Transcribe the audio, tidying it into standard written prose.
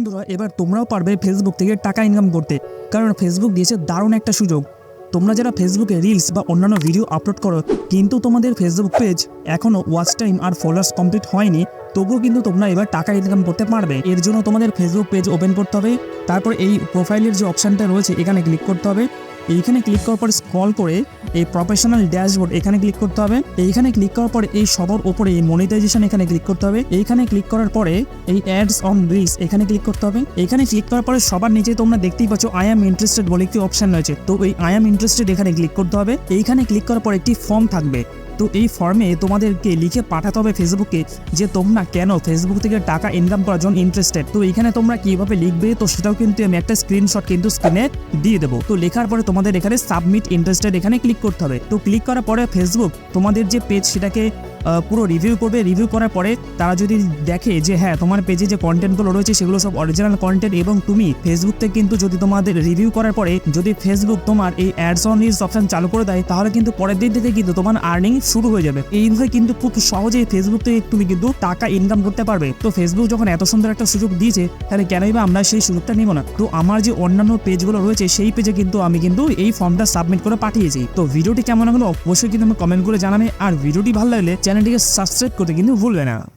বন্ধুরা এবার তোমরাও পারবে ফেসবুক থেকে টাকা ইনকাম করতে, কারণ ফেসবুক দিয়েছে দারুণ একটা সুযোগ। তোমরা যারা ফেসবুকে রিলস বা অন্যান্য ভিডিও আপলোড করো কিন্তু তোমাদের ফেসবুক পেজ এখনও ওয়াচ টাইম আর ফলোয়ার্স কমপ্লিট হয়নি, তবুও কিন্তু তোমরা এবার টাকা ইনকাম করতে পারবে। এর জন্য তোমাদের ফেসবুক পেজ ওপেন করতে হবে, তারপর এই প্রোফাইলের যে অপশানটা রয়েছে এখানে ক্লিক করতে হবে। এইখানে ক্লিক করার পর স্ক্রল করে এই প্রফেশনাল ড্যাশবোর্ড এখানে ক্লিক করতে হবে। এইখানে ক্লিক করার পরে এই সবার উপরে এই মনিটাইজেশন এখানে ক্লিক করতে হবে। এইখানে ক্লিক করার পরে এই অ্যাডস অন রিলস এখানে ক্লিক করতে হবে। এইখানে ক্লিক করার পরে সবার নিচে তোমরা দেখতেই পাচ্ছ আই অ্যাম ইন্টারেস্টেড বলে একটি অপশন রয়েছে, তো এই আই অ্যাম ইন্টারেস্টেড এখানে ক্লিক করতে হবে। এইখানে ক্লিক করার পর একটি ফর্ম থাকবে, তো এই ফর্মে তোমাদেরকে লিখে পাঠাতে হবে ফেসবুকে যে তোমরা কেন ফেসবুক থেকে টাকা ইনকাম করার জন্য ইন্টারেস্টেড। তো এখানে তোমরা কিভাবে লিখবে তো সেটাও কিন্তু আমি একটা স্ক্রিনশট কিন্তু স্ক্রিনে দিয়ে দেবো। তো লেখার পরে তোমাদের এখানে সাবমিট ইন্টারেস্টেড এখানে ক্লিক করতে হবে। তো ক্লিক করার পরে ফেসবুক তোমাদের যে পেজ সেটাকে পুরো রিভিউ করবে। রিভিউ করার পরে তারা যদি দেখে যে হ্যাঁ তোমার পেজে যে কন্টেন্টগুলো রয়েছে সেগুলো সব অরিজিনাল কন্টেন্ট এবং তুমি ফেসবুক থেকে কিন্তু যদি তোমাদের রিভিউ করার পরে যদি ফেসবুক তোমার এই অ্যাডস অন রিলস অপশন চালু করে দেয় তাহলে কিন্তু পরের দিন থেকে কিন্তু তোমার আর্নিং শুরু হয়ে যাবে। এইভাবে কিন্তু খুব সহজেই ফেসবুক থেকে তুমি কিন্তু টাকা ইনকাম করতে পারবে। তো ফেসবুক যখন এত সুন্দর একটা সুযোগ দিয়েছে তাহলে কেনই বা আমরা সেই সুযোগটা নিব না। তো আমার যে অন্যান্য পেজগুলো রয়েছে সেই পেজে কিন্তু আমি কিন্তু এই ফর্মটা সাবমিট করে পাঠিয়েছি। তো ভিডিওটি কেমন হলো অবশ্যই কিন্তু আমি কমেন্ট করে জানাবে, আর ভিডিওটি ভালো লাগলে চ্যানেলটিকে সাবস্ক্রাইব করতে কিন্তু ভুলবে না।